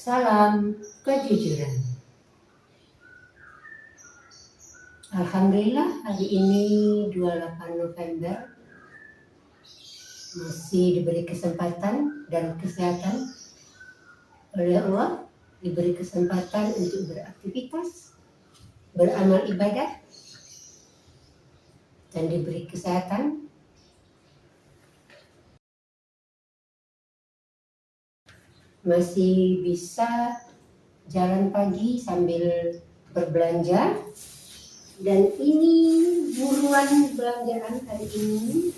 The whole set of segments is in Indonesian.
Salam kejujuran. Alhamdulillah hari ini 28 November masih diberi kesempatan dan kesehatan oleh Allah, diberi kesempatan untuk beraktivitas, beramal ibadah, dan diberi kesehatan masih bisa jalan pagi sambil berbelanja. Dan ini buruan belanjaan hari ini.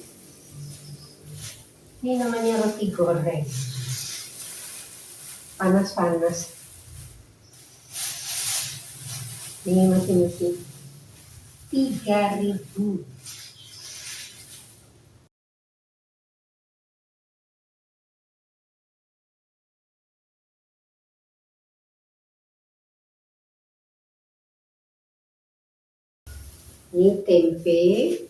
Ini namanya roti goreng. Panas-panas. Ini masih 3.000. Ini tempe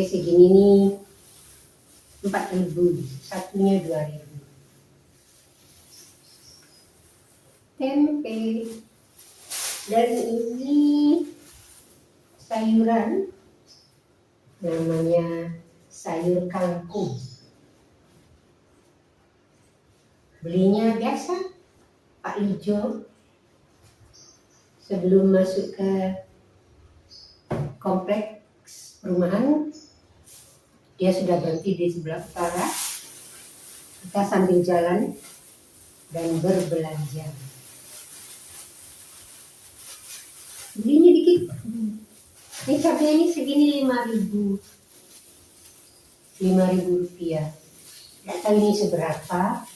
segini nih 4.000, satunya 2.000. Tempe. Dan ini sayuran namanya sayur kangkung. Belinya biasa Pak Lijo sebelum masuk ke kompleks perumahan. Dia sudah berhenti di sebelah utara. Kita sambil jalan dan berbelanja. Belinya dikit. Ini cabenya ini segini 5.000. 5.000 rupiah. Nggak tahu ini seberapa.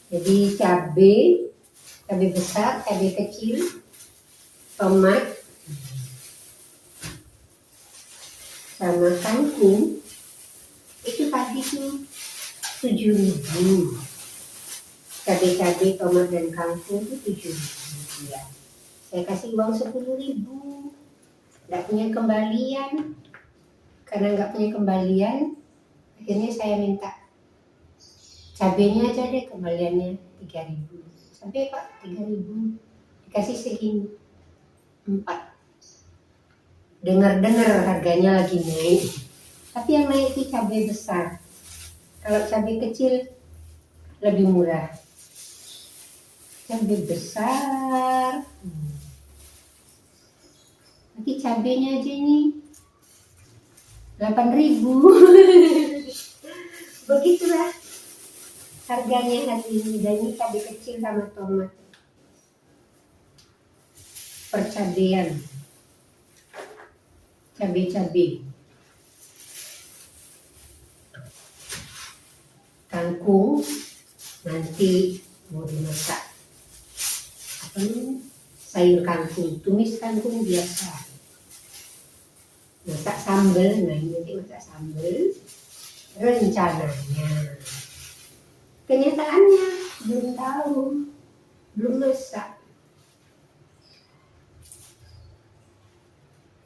Jadi cabai besar, cabai kecil, tomat, sama kangkung itu tadi tuh 7.000. Cabai, tomat dan kangkung itu 7.000 ya. Saya kasih uang 10.000. Nggak punya kembalian. Karena nggak punya kembalian, akhirnya saya minta cabainya aja deh, kembaliannya 3.000. Cabai Pak 3.000, dikasih segini 4. Dengar-dengar harganya lagi naik, tapi yang naik itu cabai besar. Kalau cabai kecil lebih murah. Cabai besar, nanti cabainya aja ini 8.000. Begitulah harganya hari ini. Dan ini cabai kecil sama tomat. Percabean, cabai, kangkung nanti mau dimasak. Apa ini? Sayur kangkung, tumis kangkung biasa. Masak sambal, nah ini nanti masak sambal. Rencananya, kenyataannya belum tahu, belum masak.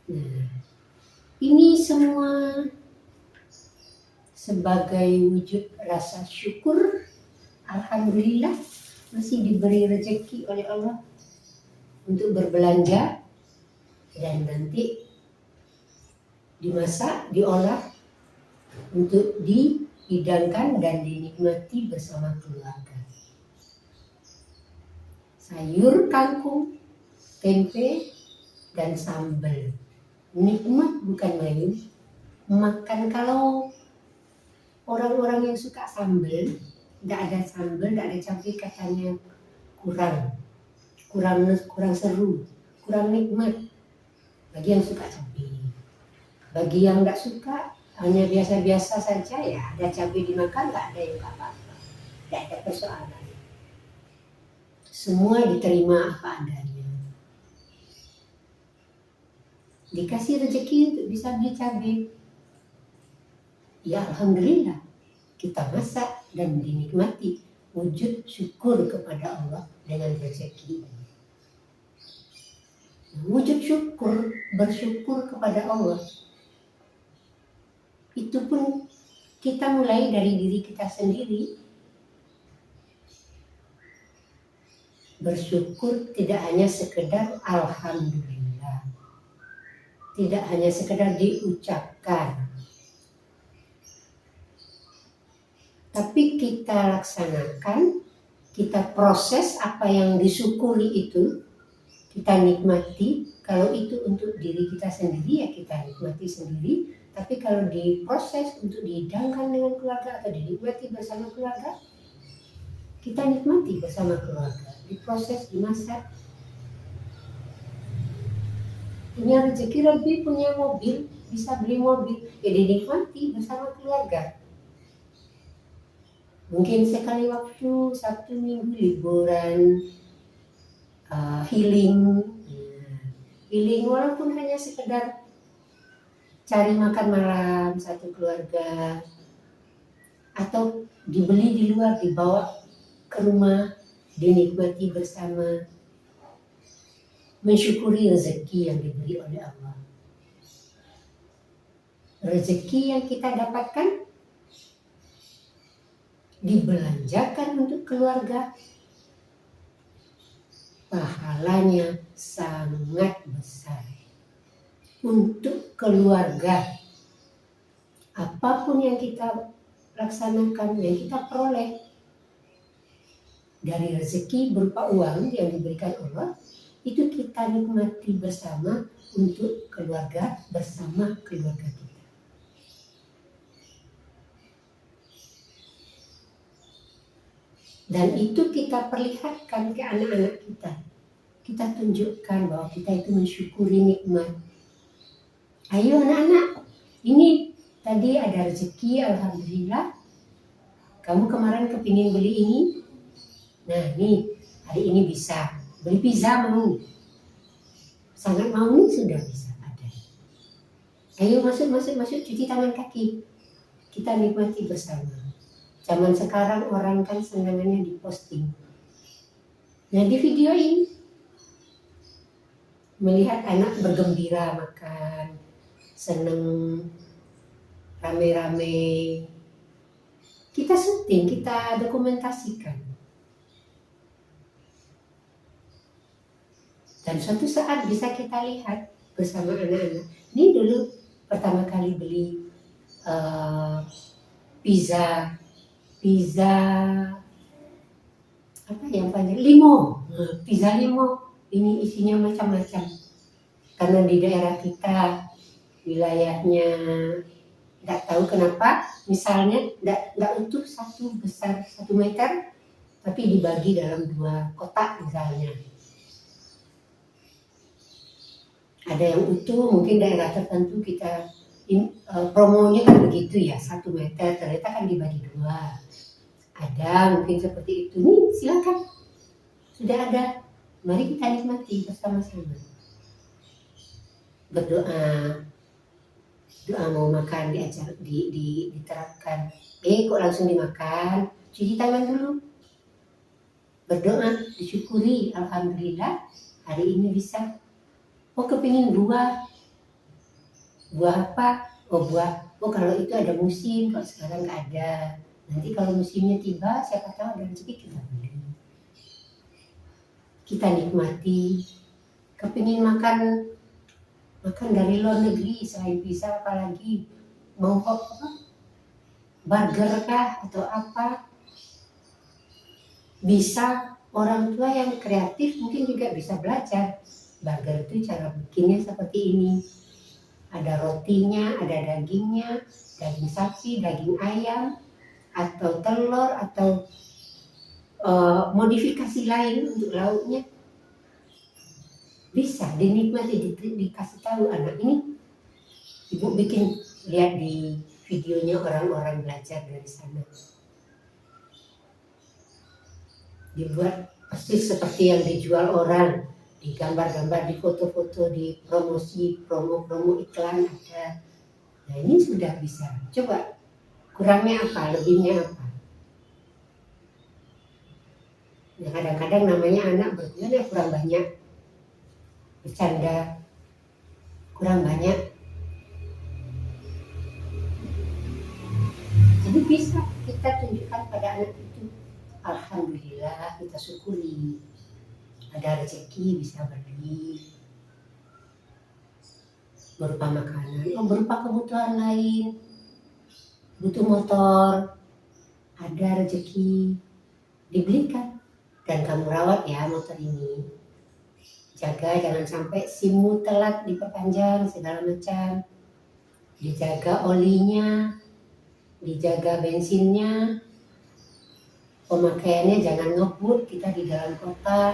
Nah, ini semua sebagai wujud rasa syukur. Alhamdulillah masih diberi rezeki oleh Allah untuk berbelanja dan nanti dimasak, diolah untuk dihidangkan dan dinikmati bersama keluarga. Sayur kangkung, tempe, dan sambal. Nikmat bukan main. Makan kalau orang-orang yang suka sambal, tidak ada sambal, tidak ada cabai, katanya kurang seru, kurang nikmat. Bagi yang suka cabai, bagi yang tidak suka hanya biasa-biasa saja, ya ada cabai dimakan, nggak ada yang apa-apa, tidak ada persoalan. Semua diterima apa adanya. Dikasih rezeki untuk bisa beli cabai, ya alhamdulillah kita masak dan dinikmati. Wujud syukur kepada Allah dengan rezeki. Wujud syukur, bersyukur kepada Allah, itu pun kita mulai dari diri kita sendiri. Bersyukur tidak hanya sekedar alhamdulillah, tidak hanya sekedar diucapkan, tapi kita laksanakan, kita proses apa yang disyukuri itu, kita nikmati. Kalau itu untuk diri kita sendiri ya kita nikmati sendiri, tapi kalau diproses untuk dihidangkan dengan keluarga atau dinikmati bersama keluarga, kita nikmati bersama keluarga, diproses, dimasak. Punya rezeki lebih, punya mobil, bisa beli mobil, ya dinikmati bersama keluarga. Mungkin sekali waktu, Sabtu Minggu liburan, healing, walaupun hanya sekedar cari makan malam satu keluarga, atau dibeli di luar, dibawa ke rumah, dinikmati bersama, mensyukuri rezeki yang diberi oleh Allah. Rezeki yang kita dapatkan dibelanjakan untuk keluarga, pahalanya sangat besar. Untuk keluarga, apapun yang kita laksanakan, yang kita peroleh dari rezeki berupa uang yang diberikan Allah, itu kita nikmati bersama untuk keluarga, bersama keluarga kita. Dan itu kita perlihatkan ke anak-anak kita. Kita tunjukkan bahwa kita itu mensyukuri nikmat. Ayo anak-anak, ini tadi ada rezeki, alhamdulillah. Kamu kemarin kepingin beli ini, nah nih hari ini bisa. Beli pizza mau? Sangat mau nih, sudah bisa ada. Ayo masuk, cuci tangan kaki. Kita nikmati bersama. Zaman sekarang orang kan senangannya diposting. Nah di video ini, melihat anak bergembira makan, seneng, rame-rame, kita syuting, kita dokumentasikan. Dan suatu saat bisa kita lihat bersama anak-anak. Ini dulu pertama kali beli pizza apa yang panjang, limo, pizza limo. Ini isinya macam-macam. Karena di daerah kita wilayahnya tidak tahu kenapa, misalnya tidak utuh satu besar 1 meter, tapi dibagi dalam 2 kotak misalnya. Ada yang utuh, mungkin daerah tertentu kita promonya kan begitu ya, 1 meter, ternyata kan dibagi 2. Ada mungkin seperti itu, nih silakan, sudah ada, mari kita nikmati bersama-sama. Berdoa, doa mau makan diterapkan. Kok langsung dimakan, cuci tangan dulu. Berdoa, disyukuri, alhamdulillah hari ini bisa. Oh kepingin buah apa? Oh kalau itu ada musim, kalau sekarang nggak ada. Nanti kalau musimnya tiba, siapa tahu ada rezeki kita beli. Kita nikmati. Kepingin makan dari luar negeri, selain pizza apalagi, mau burger kah atau apa, bisa. Orang tua yang kreatif mungkin juga bisa belajar. Burger itu cara bikinnya seperti ini, ada rotinya, ada dagingnya, daging sapi, daging ayam, atau telur, atau modifikasi lain untuk lauknya. Bisa dinikmati, dikasih tahu anak ini. Ibu bikin, lihat di videonya orang-orang belajar dari sana. Dibuat persis seperti yang dijual orang, digambar-gambar, di foto-foto, di promosi, promo iklan ada. Nah ini sudah bisa. Coba kurangnya apa, lebihnya apa? Nah kadang-kadang namanya anak berguna ya kurang banyak, bercanda kurang banyak. Jadi bisa kita tunjukkan pada anak itu, alhamdulillah, kita syukuri. ada rezeki bisa beli berupa makanan, berupa kebutuhan lain, butuh motor, ada rezeki dibelikan dan kamu rawat ya motor ini, jaga jangan sampai SIM-mu telat diperpanjang segala macam, dijaga olinya, dijaga bensinnya, pemakaiannya jangan ngebut, kita di dalam kota,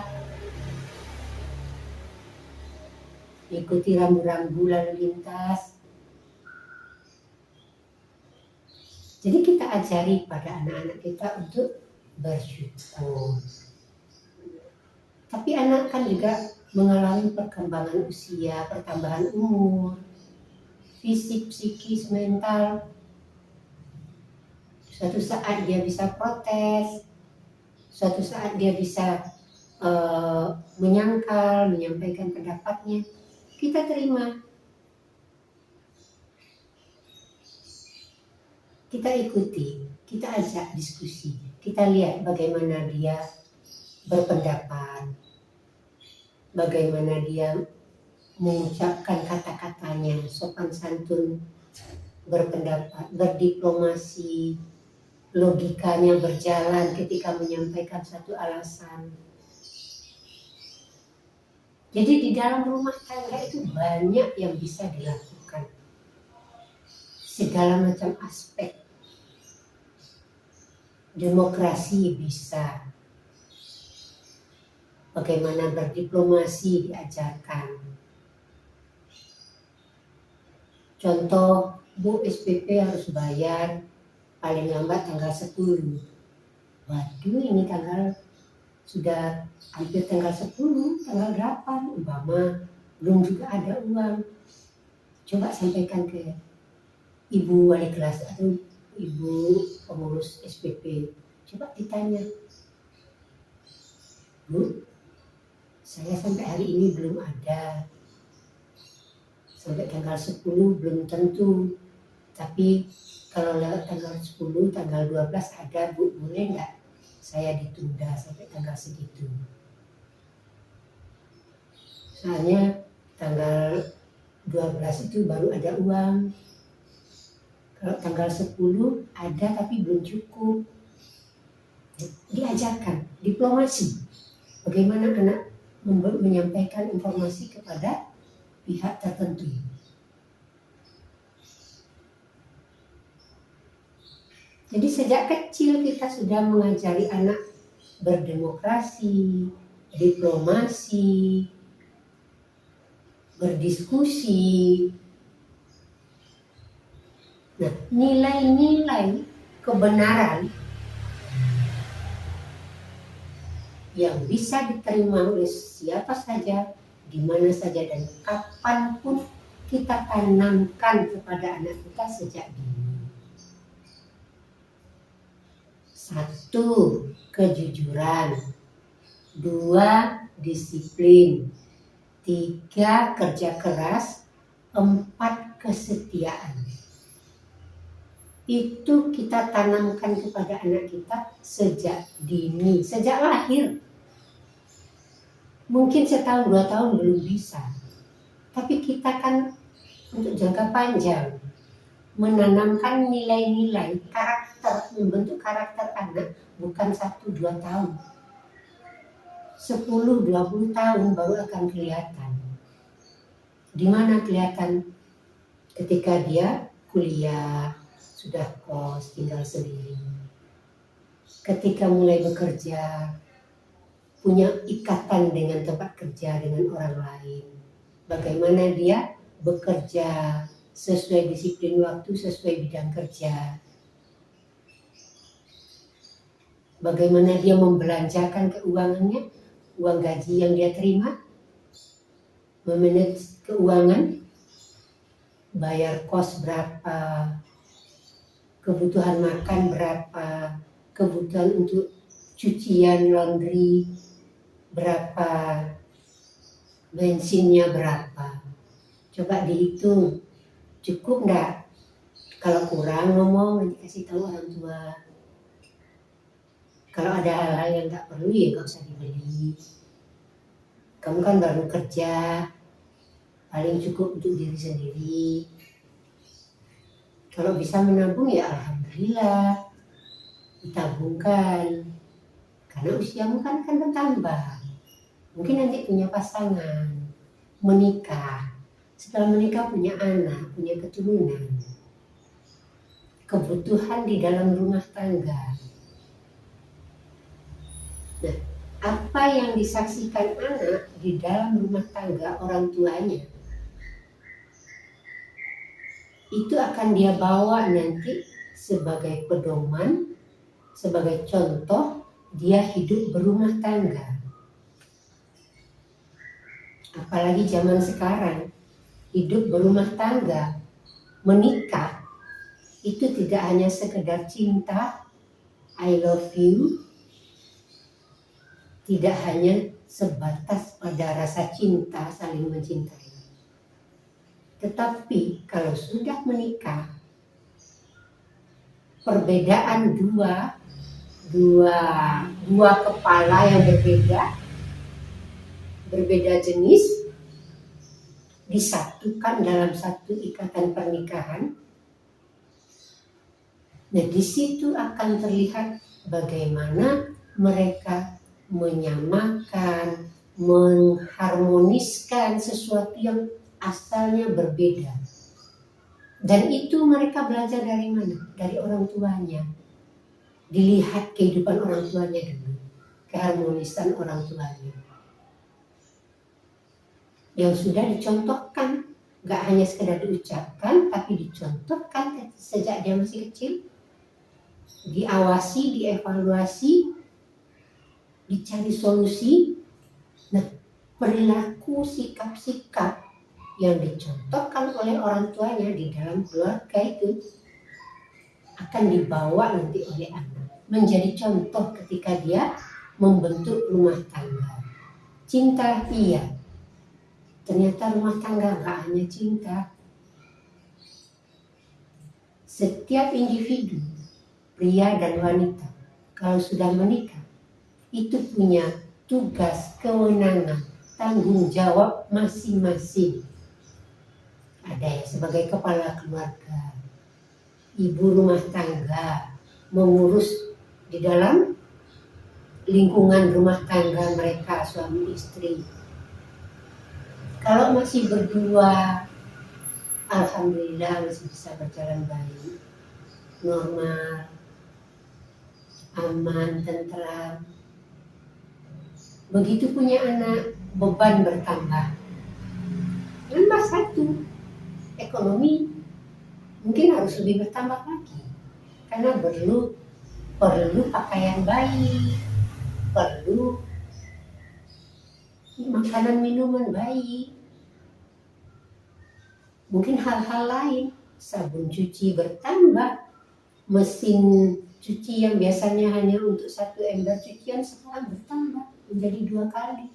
ikuti rambu-rambu lalu lintas. Jadi kita ajari pada anak-anak kita untuk bersyukur. Tapi anak kan juga mengalami perkembangan usia, pertambahan umur, fisik, psikis, mental. Suatu saat dia bisa protes, suatu saat dia bisa menyangkal, menyampaikan pendapatnya. Kita terima, kita ikuti, kita ajak diskusi, kita lihat bagaimana dia berpendapat, bagaimana dia mengucapkan kata-katanya, sopan santun, berpendapat, berdiplomasi, logikanya berjalan ketika menyampaikan satu alasan. Jadi di dalam rumah tangga itu banyak yang bisa dilakukan, segala macam aspek. Demokrasi bisa, bagaimana berdiplomasi diajarkan. Contoh, Bu, SPP harus bayar paling lambat tanggal 10. Waduh, ini tanggal sudah hampir tanggal 10, tanggal 8, umpama belum juga ada uang. Coba sampaikan ke ibu wali kelas atau ibu pengurus SPP. Coba ditanya, Bu, saya sampai hari ini belum ada. Sampai tanggal 10 belum tentu. Tapi kalau lewat tanggal 10, tanggal 12 ada, Bu, boleh nggak saya ditunda sampai tanggal segitu? Soalnya tanggal 12 itu baru ada uang. Kalau tanggal 10 ada tapi belum cukup. Diajarkan diplomasi. Bagaimana anak menyampaikan informasi kepada pihak tertentu. Jadi sejak kecil kita sudah mengajari anak berdemokrasi, diplomasi, berdiskusi. Nah, nilai-nilai kebenaran yang bisa diterima oleh siapa saja, di mana saja dan kapanpun kita tanamkan kepada anak kita sejak dini. 1. Kejujuran. 2. Disiplin. 3. Kerja keras. 4. Kesetiaan. Itu kita tanamkan kepada anak kita sejak dini, sejak lahir. Mungkin setahun 2 tahun belum bisa, tapi kita kan untuk jangka panjang menanamkan nilai-nilai karakter, membentuk karakter anak bukan 1-2 tahun, 10-20 tahun baru akan kelihatan. Di mana kelihatan? Ketika dia kuliah, sudah kos, tinggal sendiri. Ketika mulai bekerja, punya ikatan dengan tempat kerja, dengan orang lain. Bagaimana dia bekerja sesuai disiplin waktu, sesuai bidang kerja. Bagaimana dia membelanjakan keuangannya, uang gaji yang dia terima, memanage keuangan, bayar kos berapa, kebutuhan makan berapa, kebutuhan untuk cucian laundry berapa, bensinnya berapa. Coba dihitung, cukup enggak? Kalau kurang ngomong, nanti kasih tahu orang tua. Kalau ada hal-hal yang enggak perlu ya enggak usah dibeli. Kamu kan baru kerja, paling cukup untuk diri sendiri. Kalau bisa menabung ya alhamdulillah, ditabungkan. Karena usiamu kan akan bertambah. Mungkin nanti punya pasangan, menikah. Setelah menikah punya anak, punya keturunan. Kebutuhan di dalam rumah tangga. Nah, apa yang disaksikan anak di dalam rumah tangga orang tuanya, itu akan dia bawa nanti sebagai pedoman, sebagai contoh dia hidup berumah tangga. Apalagi zaman sekarang, hidup berumah tangga, menikah, itu tidak hanya sekedar cinta, I love you, tidak hanya sebatas pada rasa cinta, saling mencintai. Tetapi kalau sudah menikah, perbedaan dua kepala yang berbeda jenis, disatukan dalam satu ikatan pernikahan. Nah, di situ akan terlihat bagaimana mereka menyamakan, mengharmoniskan sesuatu yang asalnya berbeda. Dan itu mereka belajar dari mana? Dari orang tuanya. Dilihat kehidupan orang tuanya dulu, keharmonisan orang tuanya. Yang sudah dicontohkan, gak hanya sekedar diucapkan, tapi dicontohkan sejak dia masih kecil. Diawasi, dievaluasi, dicari solusi. Nah, perilaku sikap-sikap yang dicontohkan oleh orang tuanya di dalam keluarga itu akan dibawa nanti oleh anak, menjadi contoh ketika dia membentuk rumah tangga. Cinta iya, ternyata rumah tangga gak hanya cinta. Setiap individu, pria dan wanita, kalau sudah menikah, itu punya tugas, kewenangan, tanggung jawab masing-masing. Ada yang sebagai kepala keluarga, ibu rumah tangga, mengurus di dalam lingkungan rumah tangga mereka, suami istri. Kalau masih berdua, alhamdulillah masih bisa berjalan baik, normal, aman, tentram. Begitu punya anak, beban bertambah. Nambah satu, ekonomi mungkin harus lebih bertambah lagi. Karena perlu pakaian bayi, perlu makanan minuman bayi. Mungkin hal-hal lain, sabun cuci bertambah, mesin cuci yang biasanya hanya untuk satu ember cucian sekarang bertambah menjadi 2 kali.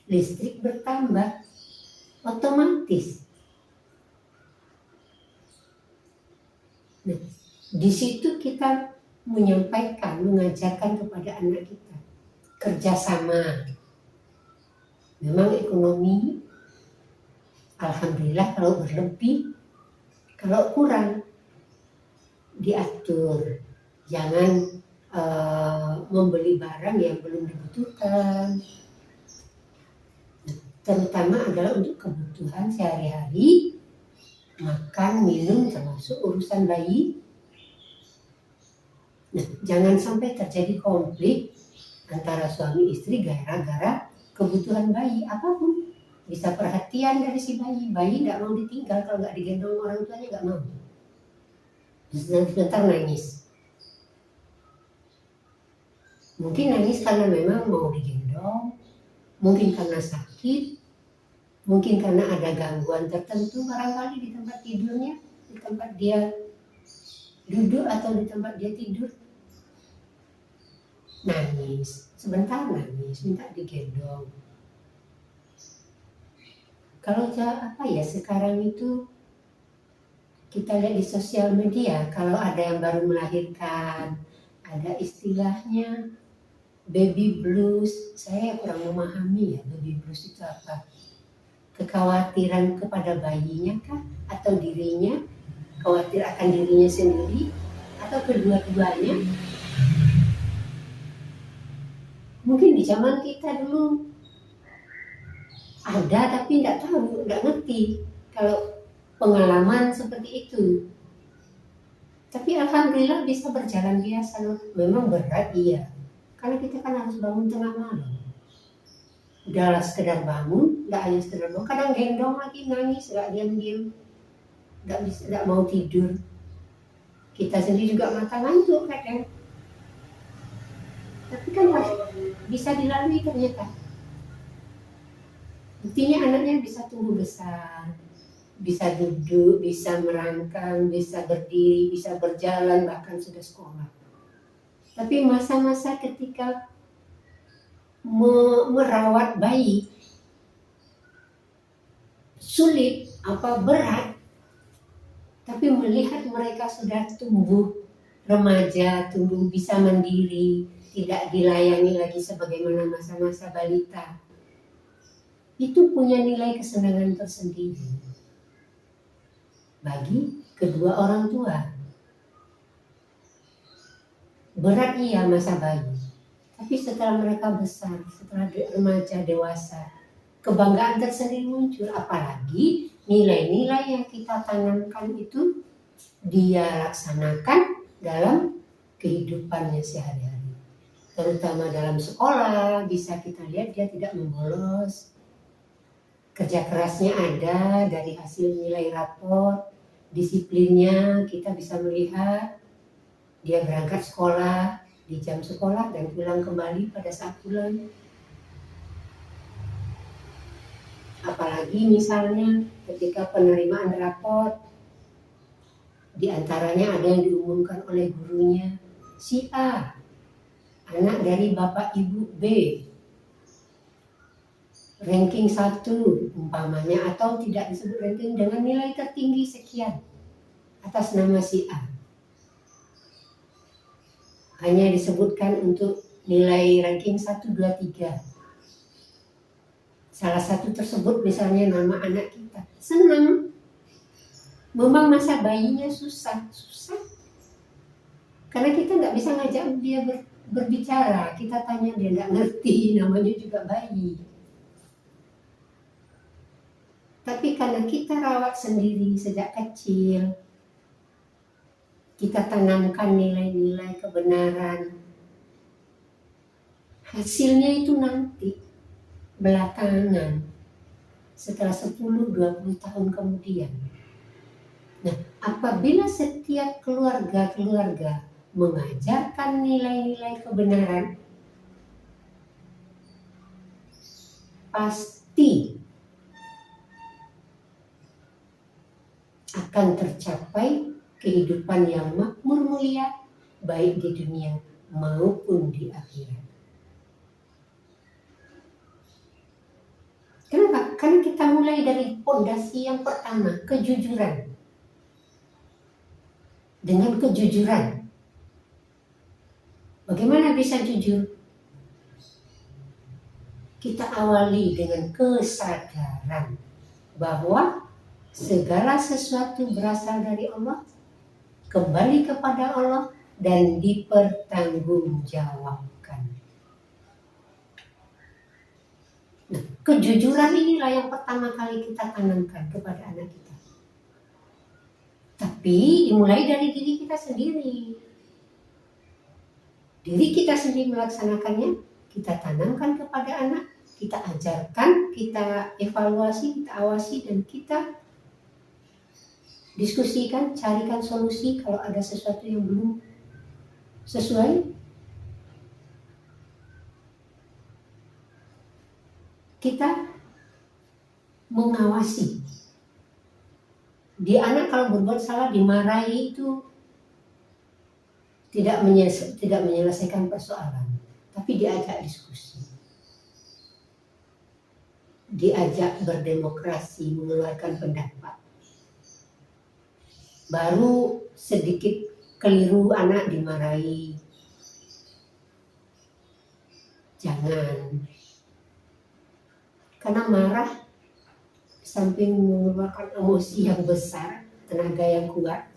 Listrik bertambah, otomatis. Nah, di situ kita menyampaikan, mengajarkan kepada anak kita kerjasama. Memang ekonomi, alhamdulillah kalau berlebih, kalau kurang diatur. Jangan membeli barang yang belum dibutuhkan. Terutama adalah untuk kebutuhan sehari-hari, makan, minum, termasuk urusan bayi. Nah, jangan sampai terjadi konflik antara suami istri gara-gara kebutuhan bayi apapun. Bisa perhatian dari si bayi tidak mau ditinggal, kalau nggak digendong orang tuanya nggak mau. Sebentar nangis. Mungkin nangis karena memang mau digendong, mungkin karena sakit, mungkin karena ada gangguan tertentu barangkali di tempat tidurnya, di tempat dia duduk atau di tempat dia tidur. Nangis, sebentar nangis, minta digendong. Kalau sekarang itu kita lihat di sosial media, kalau ada yang baru melahirkan, ada istilahnya baby blues, saya kurang memahami ya baby blues itu apa. Kekhawatiran kepada bayinya kah? Atau dirinya? Khawatir akan dirinya sendiri? Atau kedua-duanya? Mungkin di zaman kita dulu ada tapi nggak tahu, nggak ngerti kalau pengalaman seperti itu. Tapi alhamdulillah bisa berjalan biasa. Memang berat iya, karena kita kan harus bangun tengah malam. Udahlah sekedar bangun, nggak hanya sekedar bangun, kadang gendong lagi nangis, nggak diam-diam, nggak mau tidur. Kita sendiri juga mata ngantuk kadang. Tapi kan bisa dilalui ternyata. Buktinya anaknya bisa tumbuh besar, bisa duduk, bisa merangkang, bisa berdiri, bisa berjalan, bahkan sudah sekolah. Tapi masa-masa ketika merawat bayi sulit, apa berat, tapi melihat mereka sudah tumbuh remaja, tumbuh bisa mandiri, tidak dilayani lagi sebagaimana masa-masa balita, itu punya nilai kesenangan tersendiri bagi kedua orang tua. Berat iya masa bayi, tapi setelah mereka besar, setelah remaja dewasa, kebanggaan tersendiri muncul. Apalagi nilai-nilai yang kita tanamkan itu dia laksanakan dalam kehidupannya sehari-hari, terutama dalam sekolah. Bisa kita lihat dia tidak membolos, kerja kerasnya ada dari hasil nilai rapor, disiplinnya kita bisa melihat. Dia berangkat sekolah di jam sekolah dan pulang kembali pada saat pulang. Apalagi misalnya ketika penerimaan rapor, di antaranya ada yang diumumkan oleh gurunya, si A, anak dari Bapak Ibu B, ranking 1 umpamanya, atau tidak disebut ranking, dengan nilai tertinggi sekian atas nama si A. Hanya disebutkan untuk nilai ranking 1, 2, 3. Salah satu tersebut misalnya nama anak kita. Senang. Memang masa bayinya susah. Karena kita nggak bisa ngajak dia berbicara. Kita tanya dia nggak ngerti, namanya juga bayi. Tapi karena kita rawat sendiri sejak kecil, kita tanamkan nilai-nilai kebenaran, hasilnya itu nanti belakangan setelah 10-20 tahun kemudian. Nah, apabila setiap keluarga mengajarkan nilai-nilai kebenaran, pasti akan tercapai kehidupan yang makmur mulia, baik di dunia maupun di akhirat. Kenapa? Karena kita mulai dari fondasi yang pertama, kejujuran. Dengan kejujuran, bagaimana bisa jujur? Kita awali dengan kesadaran bahwa segala sesuatu berasal dari Allah, kembali kepada Allah, dan dipertanggungjawabkan. Nah, kejujuran inilah yang pertama kali kita tanamkan kepada anak kita. Tapi dimulai dari diri kita sendiri. Diri kita sendiri melaksanakannya, kita tanamkan kepada anak, kita ajarkan, kita evaluasi, kita awasi, dan kita diskusikan, carikan solusi kalau ada sesuatu yang belum sesuai. Kita mengawasi. Di anak kalau berbuat salah dimarahi itu tidak menyelesaikan persoalan, tapi diajak diskusi, diajak berdemokrasi, mengeluarkan pendapat. Baru sedikit keliru anak dimarahi. Jangan. Karena marah samping mengeluarkan emosi yang besar, tenaga yang kuat,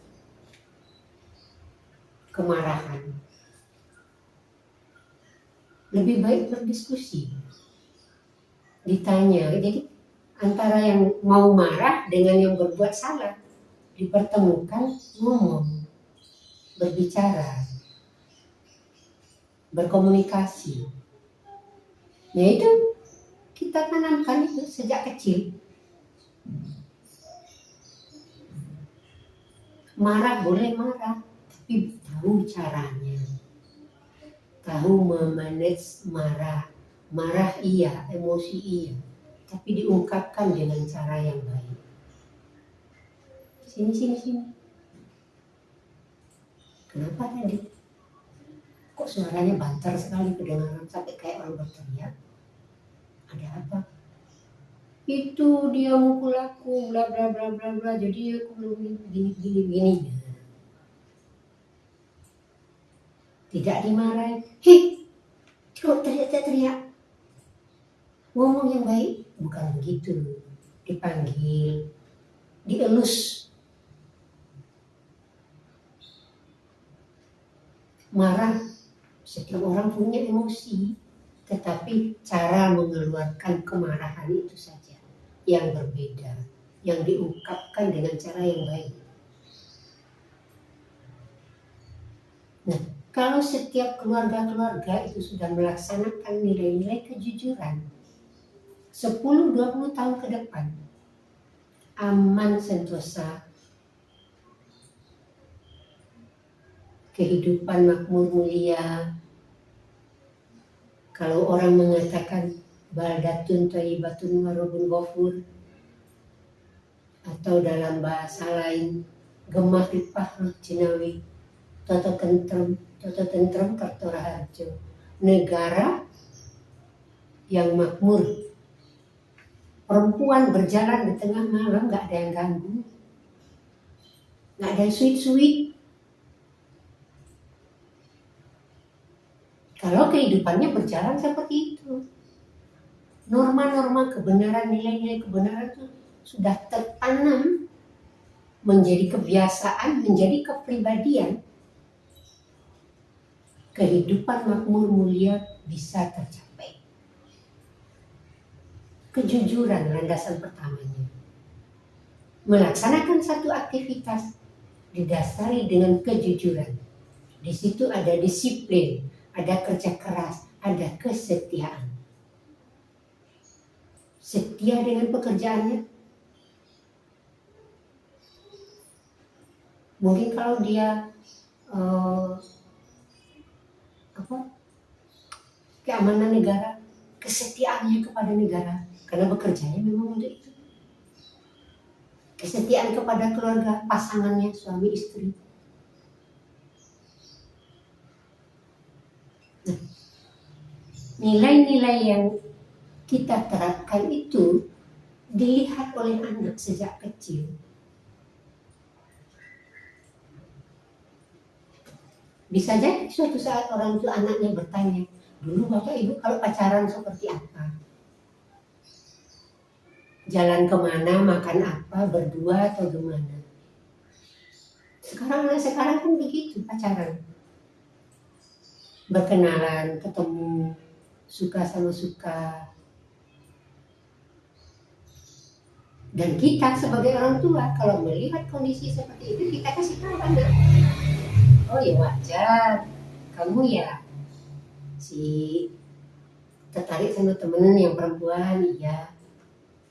kemarahan. Lebih baik berdiskusi. Ditanya, jadi antara yang mau marah dengan yang berbuat salah dipertemukan, ngomong, berbicara, berkomunikasi. Ya itu kita tanamkan itu sejak kecil. Marah boleh marah, tapi tahu caranya. Tahu memanage marah. Marah iya, emosi iya, tapi diungkapkan dengan cara yang baik. Sini. Kenapa tadi? Kok suaranya banter sekali kedengaran sampai kayak orang berteriak? Ada apa? Itu dia mukul aku, bla bla bla bla bla. Jadi aku belum gini. Tidak dimarahi. Hei, kok teriak-teriak? Ngomong yang baik, bukan begitu. Dipanggil, dielus. Marah, setiap orang punya emosi, tetapi cara mengeluarkan kemarahan itu saja yang berbeda, yang diungkapkan dengan cara yang baik. Nah, kalau setiap keluarga-keluarga itu sudah melaksanakan nilai-nilai kejujuran, 10-20 tahun ke depan, aman sentosa, kehidupan makmur mulia. Kalau orang mengatakan baldatun thayyibatun wa rabbun ghafur, atau dalam bahasa lain gemah ripah jinawi toto tentrem karto raharjo, negara yang makmur, perempuan berjalan di tengah malam nggak ada yang ganggu, nggak ada sweet. Kalau kehidupannya berjalan seperti itu, norma-norma kebenaran, nilai-nilai kebenaran itu sudah tertanam menjadi kebiasaan, menjadi kepribadian, kehidupan makmur mulia bisa tercapai. Kejujuran landasan pertamanya. Melaksanakan satu aktivitas didasari dengan kejujuran. Di situ ada disiplin, ada kerja keras, ada kesetiaan. Setia dengan pekerjaannya. Mungkin kalau dia keamanan negara, kesetiaannya kepada negara, karena bekerjanya memang untuk itu. Kesetiaan kepada keluarga, pasangannya, suami istri. Nah, nilai-nilai yang kita terapkan itu dilihat oleh anak sejak kecil. Bisa jadi suatu saat orang tua anaknya bertanya, dulu bapak ibu kalau pacaran seperti apa? Jalan kemana, makan apa, berdua atau gimana? Sekarang kan begitu pacaran. Berkenalan, ketemu, suka sama suka. Dan kita sebagai orang tua kalau melihat kondisi seperti itu, kita kasih tahu anak, oh ya wajar, kamu ya tertarik sama temen yang perempuan, iya,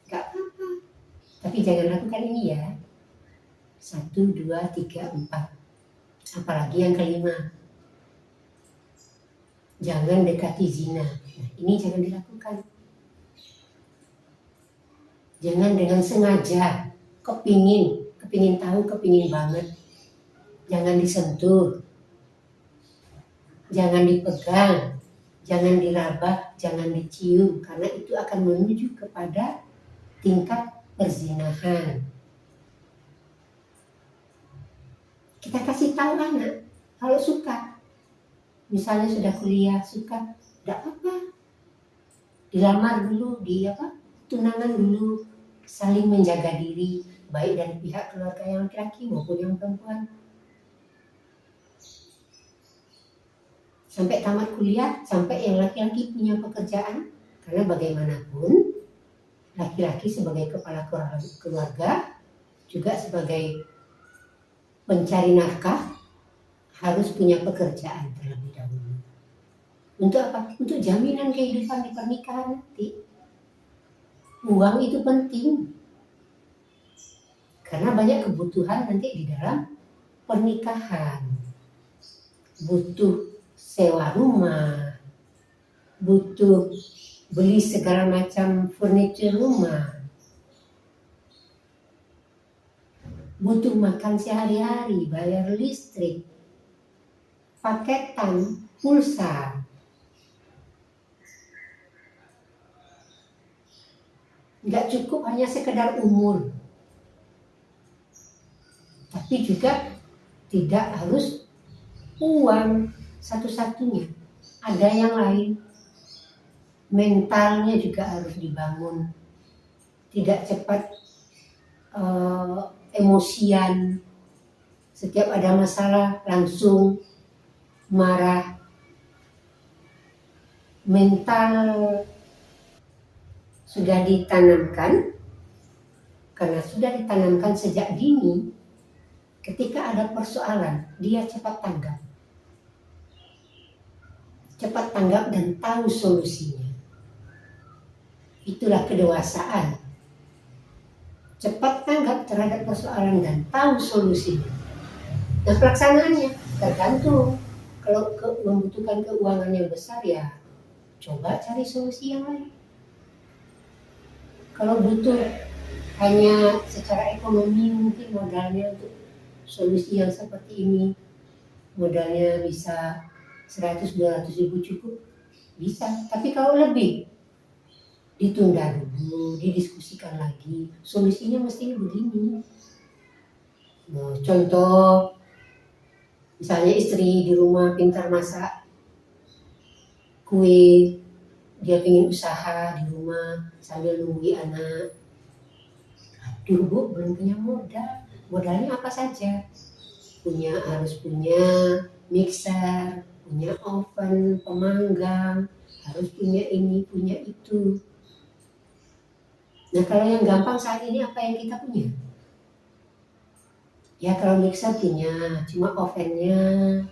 gak apa-apa, tapi jangan lakukan ini ya. 1, 2, 3, 4, apalagi yang kelima, jangan dekati zina. Nah, ini jangan dilakukan. Jangan dengan sengaja, kepingin tahu, kepingin banget. Jangan disentuh, jangan dipegang, jangan diraba, jangan dicium, karena itu akan menuju kepada tingkat perzinahan. Kita kasih tahu anak, kalau suka, misalnya sudah kuliah, suka, tidak apa-apa, dilamar dulu, tunangan dulu, saling menjaga diri, baik dari pihak keluarga yang laki-laki maupun yang perempuan. Sampai tamat kuliah, sampai yang laki-laki punya pekerjaan, karena bagaimanapun laki-laki sebagai kepala keluarga, juga sebagai pencari nafkah, harus punya pekerjaan terlebih dahulu. Untuk apa? Untuk jaminan kehidupan di pernikahan nanti. Uang itu penting. Karena banyak kebutuhan nanti di dalam pernikahan. Butuh sewa rumah, butuh beli segala macam furniture rumah, butuh makan sehari-hari, bayar listrik, paketan, pulsa. Nggak cukup hanya sekedar umur, tapi juga tidak harus uang satu-satunya. Ada yang lain, mentalnya juga harus dibangun. Tidak cepat emosian, setiap ada masalah langsung marah. Mental sudah ditanamkan, karena sudah ditanamkan sejak dini. Ketika ada persoalan, dia cepat tanggap dan tahu solusinya. Itulah kedewasaan. Cepat tanggap terhadap persoalan dan tahu solusinya. Nah, pelaksanaannya tergantung. Kalau membutuhkan keuangan yang besar, ya coba cari solusi yang lain. Kalau butuh hanya secara ekonomi, mungkin modalnya untuk solusi yang seperti ini, modalnya bisa 100-200 ribu cukup, bisa. Tapi kalau lebih, ditunda dulu, didiskusikan lagi. Solusinya mestinya begini. Nah, contoh, misalnya istri di rumah pintar masak kue, dia ingin usaha di rumah sambil nunggu anak. Aduh Bu, belum punya modal. Modalnya apa saja? Harus punya mixer, punya oven, pemanggang, harus punya ini, punya itu. Nah, kalau yang gampang saat ini apa yang kita punya? Ya kalau mixer punya, cuma ovennya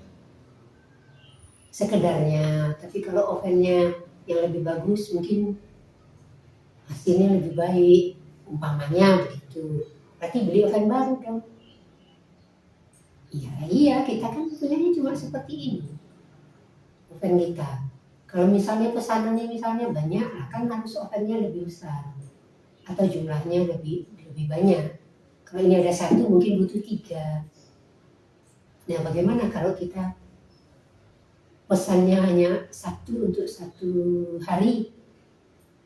sekedarnya. Tapi kalau ovennya yang lebih bagus, mungkin hasilnya lebih baik, umpamanya begitu. Berarti beli oven baru dong. Iya, kita kan punyanya cuma seperti ini, oven kita. Kalau misalnya pesanannya banyak, kan harus ovennya lebih besar atau jumlahnya lebih banyak. Kalau ini ada satu, mungkin butuh 3. Nah, bagaimana kalau kita pesannya hanya satu untuk satu hari,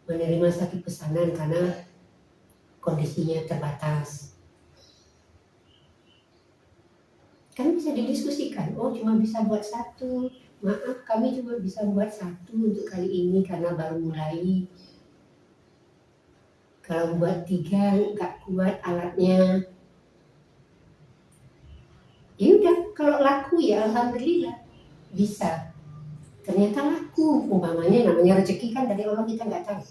menerima satu pesanan karena kondisinya terbatas. Kan bisa didiskusikan, oh cuma bisa buat satu, maaf kami cuma bisa buat satu untuk kali ini karena baru mulai. Kalau buat 3 nggak kuat alatnya. Ya udah, kalau laku ya alhamdulillah bisa. Ternyata laku, umpamanya namanya rezeki kan dari Allah, kita nggak tahu.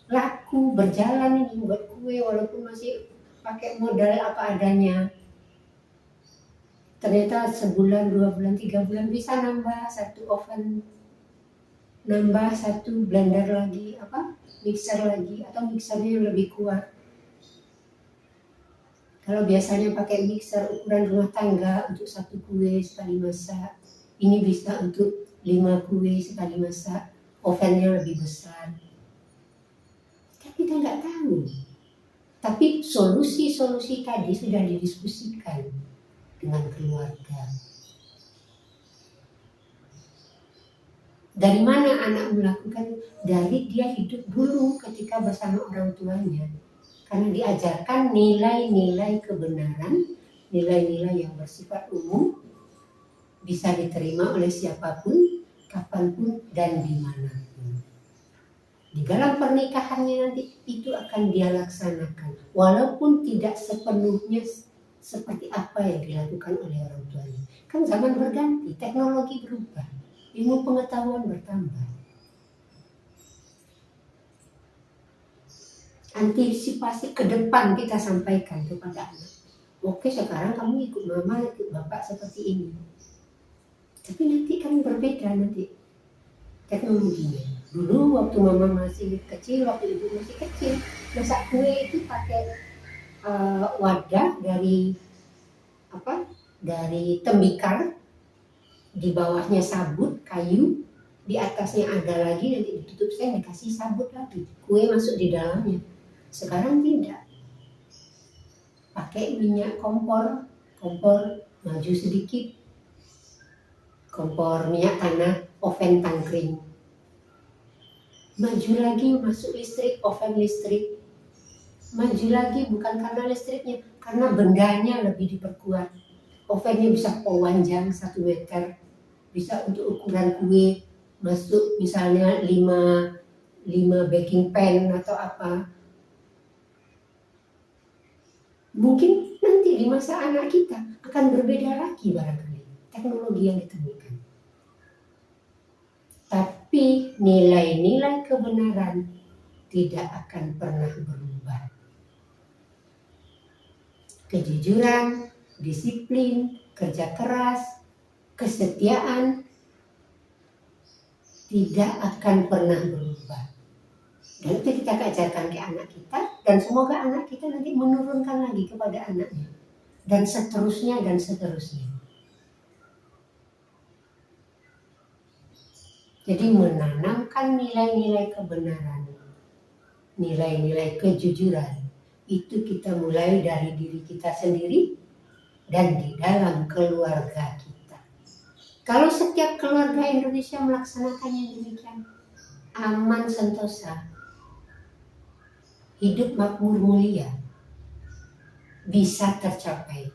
Laku, berjalan ini buat kue walaupun masih pakai modal apa adanya. Ternyata sebulan, 2 bulan, 3 bulan bisa nambah 1 oven, nambah 1 blender lagi, mixer lagi, atau mixernya yang lebih kuat. Kalau biasanya pakai mixer ukuran rumah tangga untuk 1 kue sekali masak, ini bisa untuk 5 kue sekali masak, ovennya lebih besar. Kan kita nggak tahu. Tapi solusi-solusi tadi sudah didiskusikan dengan keluarga. Dari mana anak melakukan? Dari dia hidup dulu ketika bersama orang tuanya. Karena diajarkan nilai-nilai kebenaran, nilai-nilai yang bersifat umum, bisa diterima oleh siapapun, kapanpun, dan dimanapun. Di dalam pernikahannya nanti itu akan dia laksanakan, walaupun tidak sepenuhnya seperti apa yang dilakukan oleh orang tuanya. Kan zaman berganti, teknologi berubah, ilmu pengetahuan bertambah. Antisipasi ke depan kita sampaikan kepada anak. Oke, sekarang kamu ikut mama, ikut bapak seperti ini. Tapi nanti kan berbeda nanti teknologinya. Dulu waktu mama masih kecil, waktu ibu masih kecil, masak kue itu pakai wadah dari dari tembikar, di bawahnya sabut kayu, di atasnya ada lagi, nanti ditutup saya dikasih sabut lagi, kue masuk di dalamnya. Sekarang tidak, pakai minyak kompor maju sedikit, kompor minyak tanah, oven tangkring, maju lagi masuk listrik, oven listrik, maju lagi bukan karena listriknya, karena bendanya lebih diperkuat. Ovennya bisa panjang 1 meter, bisa untuk ukuran kue, masuk misalnya 5 baking pan atau apa. Mungkin nanti di masa anak kita akan berbeda lagi barangkali teknologi yang ditemukan. Tapi nilai-nilai kebenaran tidak akan pernah berubah. Kejujuran, disiplin, kerja keras, kesetiaan tidak akan pernah berubah. Dan itu kita ajarkan ke anak kita, dan semoga anak kita nanti menurunkan lagi kepada anaknya, dan seterusnya dan seterusnya. Jadi menanamkan nilai-nilai kebenaran, nilai-nilai kejujuran, itu kita mulai dari diri kita sendiri dan di dalam keluarga kita. Kalau setiap keluarga Indonesia melaksanakannya demikian, aman sentosa, hidup makmur mulia, bisa tercapai.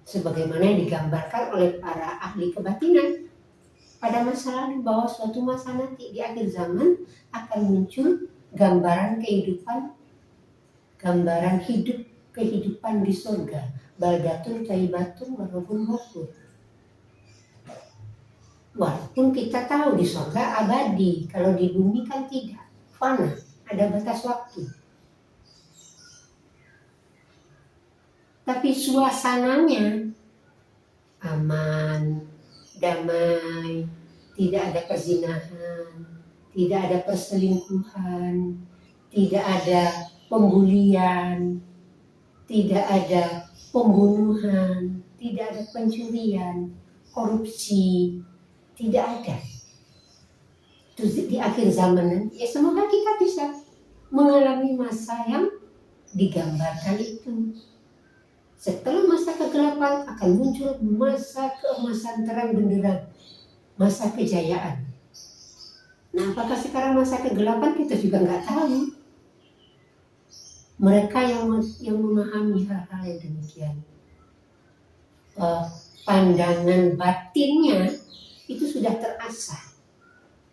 Sebagaimana yang digambarkan oleh para ahli kebatinan pada masa lalu, bahwa suatu masa nanti di akhir zaman akan muncul gambaran kehidupan, gambaran hidup kehidupan di surga, baldatun thayyibatun warabun ghafur. Walaupun kita tahu di surga abadi, kalau di bumi kan tidak, fana, ada batas waktu. Tapi suasananya aman, damai, tidak ada perzinahan, tidak ada perselingkuhan, tidak ada pembulian, tidak ada pembunuhan, tidak ada pencurian, korupsi, tidak ada. Itu di akhir zaman. Ya semoga kita bisa mengalami masa yang digambarkan itu. Setelah masa kegelapan akan muncul masa keemasan terang benderang, masa kejayaan. Nah, apakah sekarang masa kegelapan, kita juga nggak tahu. Mereka yang memahami hal-hal yang demikian, pandangan batinnya itu sudah terasah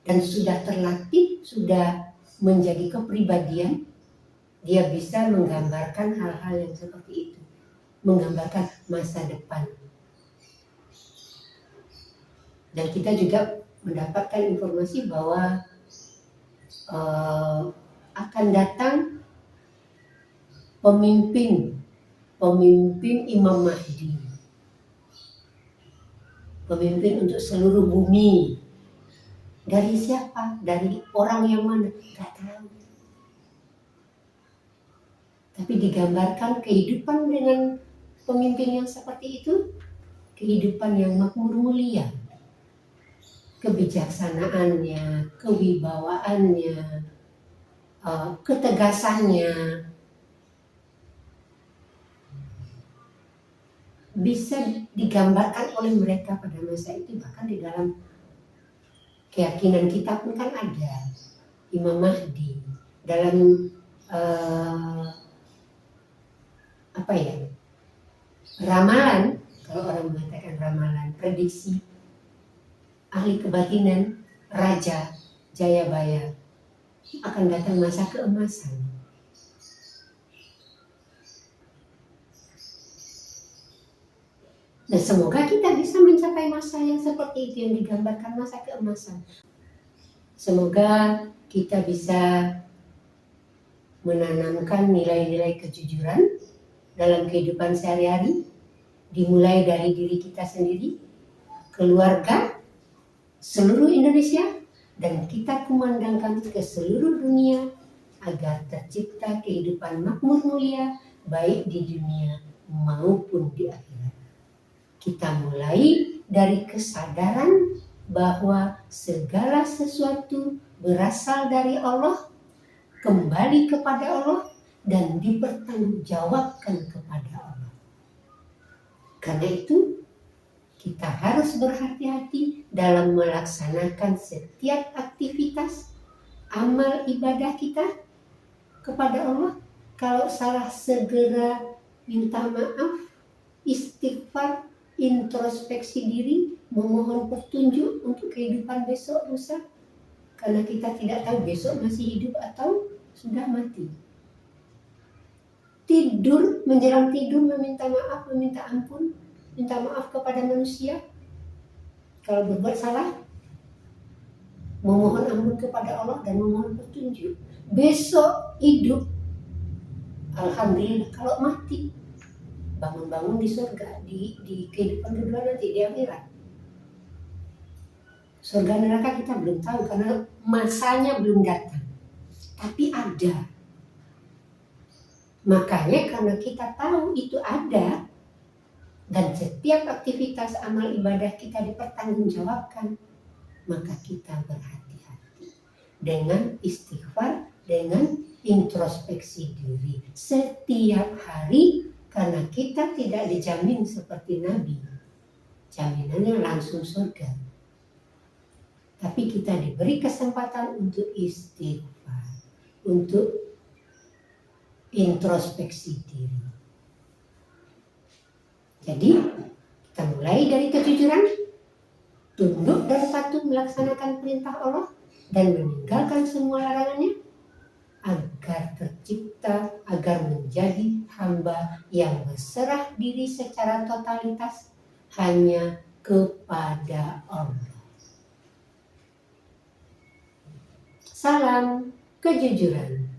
dan sudah terlatih, sudah menjadi kepribadian. Dia bisa menggambarkan hal-hal yang seperti itu, menggambarkan masa depan. Dan kita juga mendapatkan informasi bahwa akan datang pemimpin Imam Mahdi, pemimpin untuk seluruh bumi. Dari siapa? Dari orang yang mana? Gak tahu. Tapi digambarkan kehidupan dengan pemimpin yang seperti itu, kehidupan yang makmur mulia, kebijaksanaannya, kewibawaannya, ketegasannya, bisa digambarkan oleh mereka pada masa itu. Bahkan di dalam keyakinan kita pun kan ada Imam Mahdi dalam ramalan. Kalau orang mengatakan ramalan, prediksi, ahli kebatinan, Raja Jayabaya, akan datang masa keemasan. Nah, semoga kita bisa mencapai masa yang seperti itu yang digambarkan masa keemasan. Semoga kita bisa menanamkan nilai-nilai kejujuran dalam kehidupan sehari-hari, dimulai dari diri kita sendiri, keluarga, seluruh Indonesia, dan kita kumandangkan ke seluruh dunia agar tercipta kehidupan makmur mulia baik di dunia maupun di akhirat. Kita mulai dari kesadaran bahwa segala sesuatu berasal dari Allah, kembali kepada Allah, dan dipertanggungjawabkan kepada Allah. Karena itu, kita harus berhati-hati dalam melaksanakan setiap aktivitas amal ibadah kita kepada Allah. Kalau salah, segera minta maaf, istighfar, introspeksi diri, memohon petunjuk untuk kehidupan besok lusa. Karena kita tidak tahu besok masih hidup atau sudah mati. Tidur, menjelang tidur meminta maaf, meminta ampun, minta maaf kepada manusia. Kalau berbuat salah, memohon ampun kepada Allah dan memohon petunjuk. Besok hidup, alhamdulillah. Kalau mati, bangun-bangun di surga, di kehidupan kedua nanti, di akhirat. Surga neraka kita belum tahu karena masanya belum datang. Tapi ada. Makanya karena kita tahu itu ada, dan setiap aktivitas amal ibadah kita dipertanggungjawabkan, maka kita berhati-hati dengan istighfar, dengan introspeksi diri setiap hari, karena kita tidak dijamin seperti Nabi, jaminannya langsung surga. Tapi kita diberi kesempatan untuk istighfar, untuk introspeksi diri. Jadi kita mulai dari kejujuran, tunduk dan patuh melaksanakan perintah Allah, dan meninggalkan semua larangannya, agar tercipta, agar menjadi hamba yang berserah diri secara totalitas hanya kepada Allah. Salam kejujuran.